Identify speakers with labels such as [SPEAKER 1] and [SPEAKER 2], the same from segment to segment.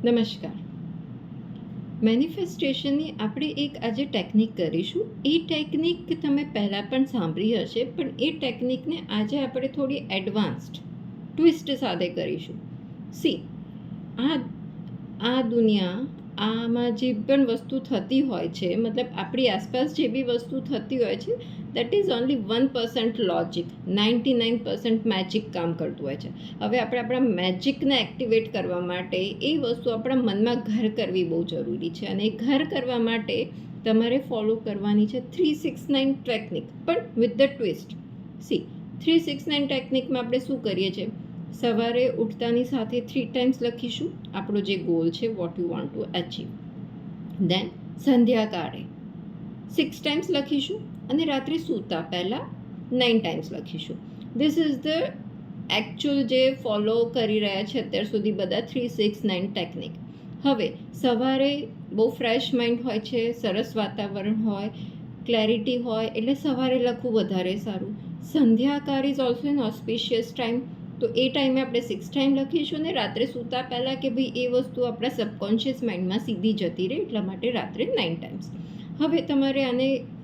[SPEAKER 1] નમસ્કાર. મેનિફેસ્ટેશનની આપણે એક આજે ટેકનિક કરીશું. એ ટેકનિક તમે પહેલાં પણ સાંભળી હશે, પણ એ ટેકનિકને આજે આપણે થોડી એડવાન્સ્ડ ટ્વિસ્ટ સાથે કરીશું. સી, આ દુનિયા, આમાં જે પણ વસ્તુ થતી હોય છે, મતલબ આપણી આસપાસ જે બી વસ્તુ થતી હોય છે, that is only 1% logic, 99% magic કામ કરતું હોય છે. હવે આપણે આપણા મેજિકને એક્ટિવેટ કરવા માટે એ વસ્તુ આપણા મનમાં ઘર કરવી બહુ જરૂરી છે. અને એ ઘર કરવા માટે તમારે ફોલો કરવાની છે 369 ટેકનિક, પણ વિથ ધ ટ્વિસ્ટ. સી, 369 ટેકનિકમાં આપણે શું કરીએ છીએ? સવારે ઉઠતાની સાથે 3 ટાઈમ્સ લખીશું આપણો જે ગોલ છે, what you want to achieve. Then સંધ્યાકાળે 6 ટાઈમ્સ લખીશું અને રાત્રે સૂતા પહેલાં 9 ટાઈમ્સ લખીશું. ધીસ ઇઝ ધ એકચ્યુઅલ જે ફોલો કરી રહ્યા છે અત્યાર સુધી બધા 369 ટેકનિક. હવે સવારે બહુ ફ્રેશ માઇન્ડ હોય છે, સરસ વાતાવરણ હોય, ક્લેરિટી હોય, એટલે સવારે લખવું વધારે સારું. સંધ્યાકાળ is also an auspicious time, તો એ ટાઈમે આપણે 6 ટાઈમ લખીશું ને રાત્રે સૂતા પહેલાં કે ભાઈ એ વસ્તુ આપણા સબકોન્શિયસ માઇન્ડમાં સીધી જતી રહે, એટલા માટે રાત્રે 9 ટાઈમ્સ. હવે તમારે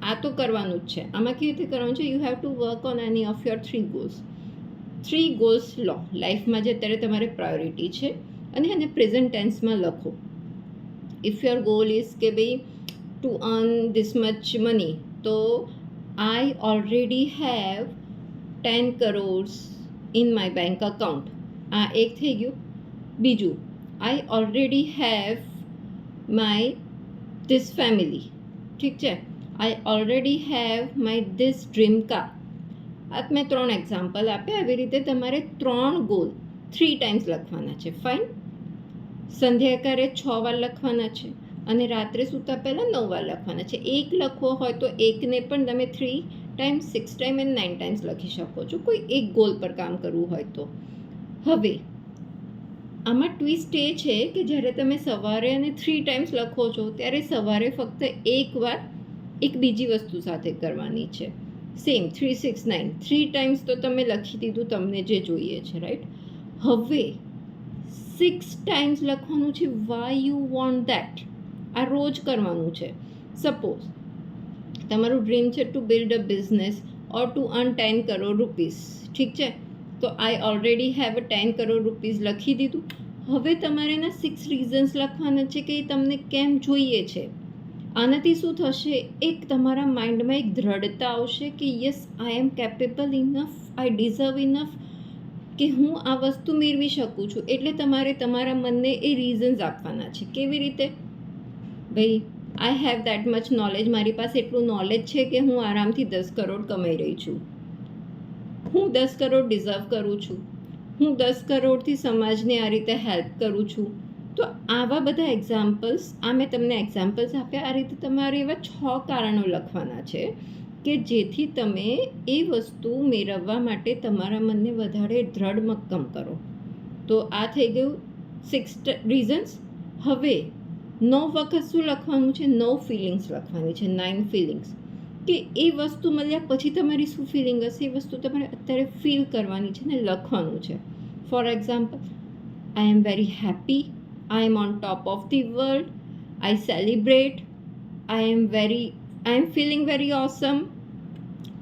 [SPEAKER 1] આ તો કરવાનું જ છે. આમાં કેવી રીતે કરવાનું છે? You have to work on any of your 3 goals. 3 goals લો લાઈફમાં, જે અત્યારે તમારે પ્રાયોરિટી છે, અને એને પ્રેઝન્ટ ટેન્સમાં લખો. ઇફ યોર ગોલ ઇઝ કે ભાઈ to earn this much money, તો I already have 10 crores in my bank account. આ એક થઈ ગયું. બીજું, I already have my this family. ઠીક છે? I already have my this dream car. આ મેં 3 એક્ઝામ્પલ આપ્યા. આવી રીતે તમારે 3 ગોલ 3 ટાઈમ્સ લખવાના છે. ફાઇન. સંધ્યાકાળે 6 વાર લખવાના છે અને રાત્રે સૂતા પહેલાં 9 વાર લખવાના છે. એક લખવો હોય તો એકને પણ તમે 3 ટાઈમ્સ, 6 ટાઈમ અને 9 ટાઈમ્સ લખી શકો છો, કોઈ એક ગોલ પર કામ કરવું હોય તો. હવે આમાં ટ્વિસ્ટ એ છે કે જ્યારે તમે સવારે અને 3 ટાઈમ્સ લખો છો, ત્યારે સવારે ફક્ત એક વાર એક બીજી વસ્તુ સાથે કરવાની છે. સેમ 369 3 ટાઈમ્સ તો તમે લખી દીધું, તમને જે જોઈએ છે, રાઈટ? હવે 6 ટાઈમ્સ લખવાનું છે વાય યુ વોન્ટ દેટ. આ રોજ કરવાનું છે. સપોઝ તમારું ડ્રીમ છે to build a business or to earn 10 crore rupees. ઠીક છે? તો I already have 10 crore rupees લખી દીધું. હવે તમારે એના 6 રીઝન્સ લખવાના છે કે એ તમને કેમ જોઈએ છે. આનાથી શું થશે? એક તમારા માઇન્ડમાં એક દ્રઢતા આવશે કે yes, I am capable enough, I deserve enough, કે હું આ વસ્તુ મેળવી શકું છું. એટલે તમારે તમારા મનને એ રીઝન્સ આપવાના છે. કેવી રીતે? ભાઈ, I have that much knowledge, મારી પાસે એટલું નોલેજ છે કે હું આરામથી 10 કરોડ કમાઈ રહી છું. હું 10 કરોડ ડિઝર્વ કરું છું. હું 10 કરોડથી સમાજને આ રીતે હેલ્પ કરું છું. તો આવા બધા એક્ઝામ્પલ્સ, આ મેં તમને એક્ઝામ્પલ્સ આપ્યા. આ રીતે તમારે એવા 6 કારણો લખવાના છે કે જેથી તમે એ વસ્તુ મેળવવા માટે તમારા મનને વધારે દ્રઢ મક્કમ કરો. તો આ થઈ ગયું 6 રીઝન્સ. હવે 9 વખત શું લખવાનું છે? 9 ફિલિંગ્સ લખવાની છે. 9 ફિલિંગ્સ, કે એ વસ્તુ મળ્યા પછી તમારી શું ફિલિંગ હશે, એ વસ્તુ તમારે અત્યારે ફીલ કરવાની છે ને લખવાનું છે. For example, I am very happy, I am on top of the world, I celebrate, I am feeling very awesome.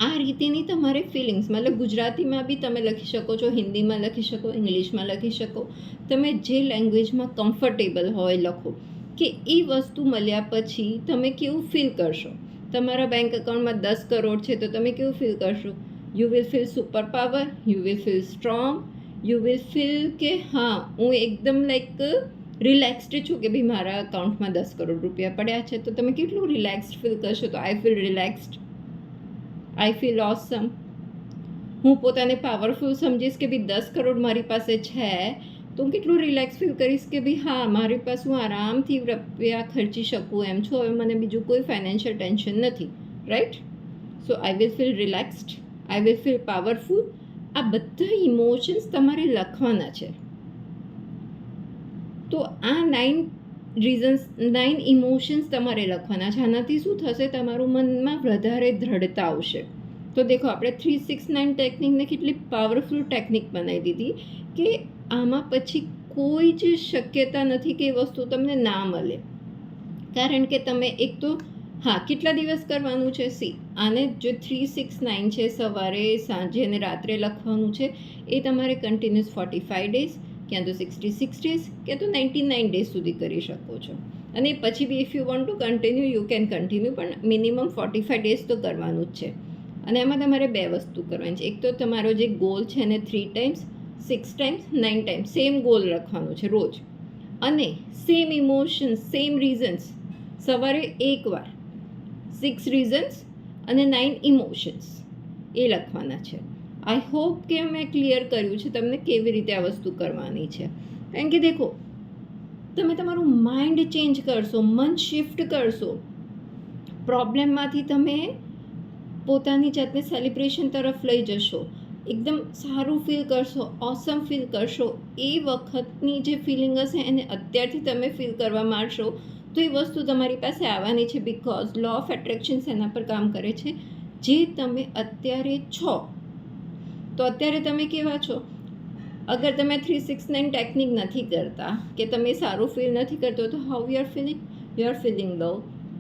[SPEAKER 1] આ રીતેની તમારે ફિલિંગ્સ, મતલબ ગુજરાતીમાં બી તમે લખી શકો છો, હિન્દીમાં લખી શકો, ઇંગ્લિશમાં લખી શકો, તમે જે લેંગ્વેજમાં કમ્ફર્ટેબલ હોય લખો. કે એ વસ્તુ મળ્યા પછી તમે કેવું ફીલ કરશો. તમારા બેંક એકાઉન્ટમાં 10 કરોડ છે તો તમે કેવું ફીલ કરશો? You will feel super power, you will feel strong, you will feel કે હા, હું એકદમ લાઈક રિલેક્સ્ડ છું કે ભાઈ મારા એકાઉન્ટમાં 10 કરોડ રૂપિયા પડ્યા છે. તો તમે કેટલું રિલેક્સ્ડ ફીલ કરશો? તો I feel relaxed, I feel awesome. હું પોતાને પાવરફુલ સમજીશ કે ભાઈ 10 કરોડ મારી પાસે છે, તો હું કેટલું રિલેક્સ ફીલ કરીશ કે ભાઈ હા, મારી પાસે હું આરામથી રૂપિયા ખર્ચી શકું એમ છું, હવે મને બીજું કોઈ ફાઇનાન્શિયલ ટેન્શન નથી, right? So I will feel relaxed, I will feel powerful. આ બધા ઇમોશન્સ તમારે લખવાના છે. તો આ 9 રીઝન્સ, 9 ઇમોશન્સ તમારે લખવાના છે. આનાથી શું થશે? તમારું મનમાં વધારે દ્રઢતા આવશે. તો દેખો, આપણે 369 ટેકનિકને કેટલી પાવરફુલ ટેકનિક બનાવી દીધી કે આમાં પછી કોઈ જ શક્યતા નથી કે એ વસ્તુ તમને ના મળે. કારણ કે તમે એક તો કેટલા દિવસ કરવાનું છે? આને જે 369 છે, સવારે, સાંજે અને રાત્રે લખવાનું છે, એ તમારે કન્ટિન્યુઅસ 45 ડેઝ, ક્યાં તો 66 ડેઝ, ક્યાં તો 99 ડેઝ સુધી કરી શકો છો. અને પછી be if you want to continue you can continue, પણ મિનિમમ 45 ડેઝ તો કરવાનું જ છે. અને એમાં તમારે 2 વસ્તુ કરવાની છે. એક તો તમારો જે ગોલ છે એને 3 times, 6 times, 9 times same goal રાખવાનું છે રોજ. અને સેમ ઇમોશન્સ, સેમ રીઝન્સ, સવારે એકવાર 6 રીઝન્સ અને 9 ઇમોશન્સ એ લખવાના છે. આઈ હોપ કે મેં ક્લિયર કર્યું છે તમને કેવી રીતે આ વસ્તુ કરવાની છે. કારણ કે દેખો, તમે તમારું માઇન્ડ ચેન્જ કરશો, મન શિફ્ટ કરશો, પ્રોબ્લેમમાંથી તમે પોતાની જાતને સેલિબ્રેશન તરફ લઈ જશો, એકદમ સારું ફીલ કરશો, ઓસમ ફીલ કરશો. એ વખતની જે ફિલિંગ હશે એને અત્યારથી તમે ફીલ કરવા માંડશો તો એ વસ્તુ તમારી પાસે આવવાની છે. બિકોઝ લો ઓફ એટ્રેક્શન્સ એના પર કામ કરે છે. જે તમે અત્યારે છો, તો અત્યારે તમે કેવા છો? અગર તમે 369 ટેકનિક નથી કરતા, કે તમે સારું ફીલ નથી કરતો, તો how you are feeling? You are feeling low,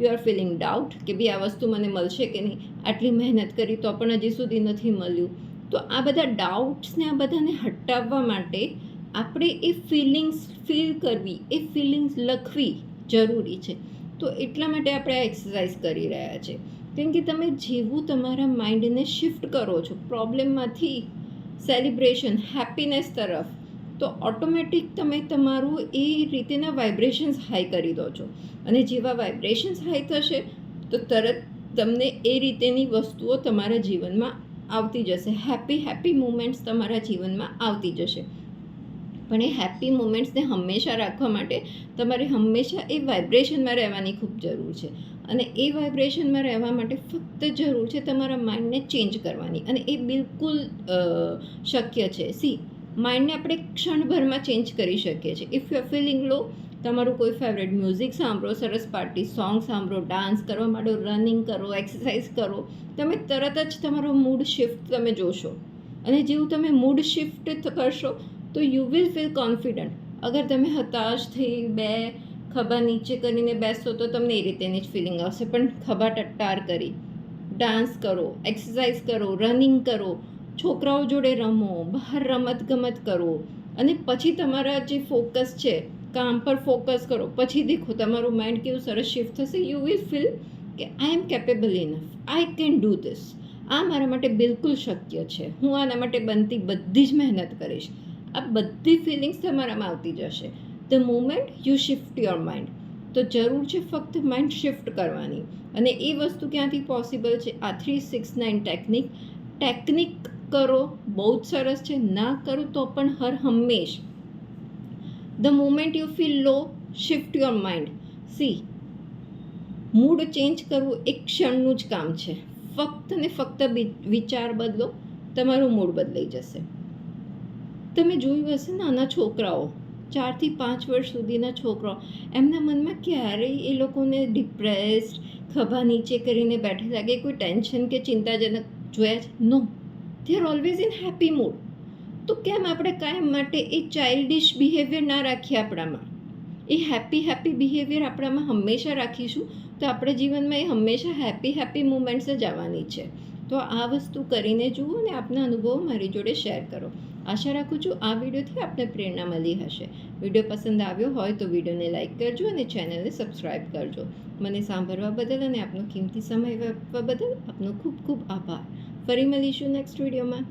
[SPEAKER 1] you are feeling doubt કે ભાઈ આ વસ્તુ મને મળશે કે નહીં, આટલી મહેનત કરી તો પણ હજી સુધી નથી મળ્યું. તો આ બધા ડાઉટ્સને, આ બધાને હટાવવા માટે આપણે એ ફિલિંગ્સ ફીલ કરવી, એ ફિલિંગ્સ લખવી જરૂરી છે. તો એટલા માટે આપણે આ એક્સરસાઇઝ કરી રહ્યા છે. કેમ કે તમે જેવું તમારા માઇન્ડને શિફ્ટ કરો છો પ્રોબ્લેમમાંથી સેલિબ્રેશન, હેપીનેસ તરફ, તો ઓટોમેટિક તમે તમારું એ રીતેના વાઇબ્રેશન્સ હાઈ કરી દો છો. અને જેવા વાઇબ્રેશન્સ હાઈ થશે તો તરત તમને એ રીતેની વસ્તુઓ તમારા જીવનમાં આવતી જશે. હેપી મુમેન્ટ્સ તમારા જીવનમાં આવતી જશે. પણ એ હેપી મુમેન્ટ્સને હંમેશા રાખવા માટે તમારે હંમેશા એ વાઇબ્રેશનમાં રહેવાની ખૂબ જરૂર છે. અને એ વાઇબ્રેશનમાં રહેવા માટે ફક્ત જરૂર છે તમારા માઇન્ડને ચેન્જ કરવાની. અને એ બિલકુલ શક્ય છે. માઇન્ડને આપણે ક્ષણભરમાં ચેન્જ કરી શકીએ છીએ. ઇફ યુ આર ફિલિંગ લો, તમારું કોઈ ફેવરેટ મ્યુઝિક સાંભળો, સરસ પાર્ટી સોંગ સાંભળો, ડાન્સ કરવા માંડો, રનિંગ કરો, એક્સરસાઇઝ કરો, તમે તરત જ તમારો મૂડ શિફ્ટ તમે જોશો. અને જેવું તમે મૂડ શિફ્ટ કરશો તો યુ વિલ ફીલ કોન્ફિડન્ટ. અગર તમે હતાશ થઈ ખભા નીચે કરીને બેસો તો તમને એ રીતેની જ ફિલિંગ આવશે. પણ ખભા ટટ્ટાર કરી ડાન્સ કરો, એક્સરસાઇઝ કરો, રનિંગ કરો, છોકરાઓ જોડે રમો, બહાર રમત કરો, અને પછી તમારા જે ફોકસ છે કામ પર ફોકસ કરો. પછી દેખો તમારું માઇન્ડ કેવું સરસ શિફ્ટ થશે. યુ વિલ ફીલ કે I am capable enough, I can do this. આ મારા માટે બિલકુલ શક્ય છે. હું આના માટે બનતી બધી જ મહેનત કરીશ. આ બધી ફિલિંગ્સ તમારામાં આવતી જશે the moment you shift your mind. તો જરૂર છે ફક્ત માઇન્ડ શિફ્ટ કરવાની. અને એ વસ્તુ ક્યાંથી પોસિબલ છે? આ 369 ટેકનિક કરો, બહુ જ સરસ છે. ના કરો તો પણ હંમેશ the moment you feel low, shift your mind. Mood change કરવું એક ક્ષણનું જ કામ છે. ફક્ત ને ફક્ત વિચાર બદલો, તમારું મૂડ બદલાઈ જશે. તમે જોયું હશે નાના છોકરાઓ, 4 થી 5 વર્ષ સુધીના છોકરાઓ, એમના મનમાં ક્યારેય એ લોકોને ડિપ્રેસ્ડ, ખભા નીચે કરીને બેઠા લાગે, કોઈ ટેન્શન કે ચિંતાજનક જોયા છે? No, they are always in happy mood. તો કેમ આપણે કાયમ માટે એ ચાઇલ્ડિશ બિહેવિયર ના રાખીએ આપણામાં? એ હેપી બિહેવિયર આપણામાં હંમેશા રાખીશું તો આપણા જીવનમાં એ હંમેશા હેપી મુમેન્ટ્સ જ આવવાની છે. તો આ વસ્તુ કરીને જુઓ અને આપના અનુભવો મારી જોડે શેર કરો. આશા રાખું છું આ વિડીયોથી આપને પ્રેરણા મળી હશે. વિડીયો પસંદ આવ્યો હોય તો વિડીયોને લાઇક કરજો અને ચેનલને સબસ્ક્રાઈબ કરજો. મને સાંભળવા બદલ અને આપનો કિંમતી સમય આપવા બદલ આપનો ખૂબ ખૂબ આભાર. ફરી મળીશું નેક્સ્ટ વિડીયોમાં.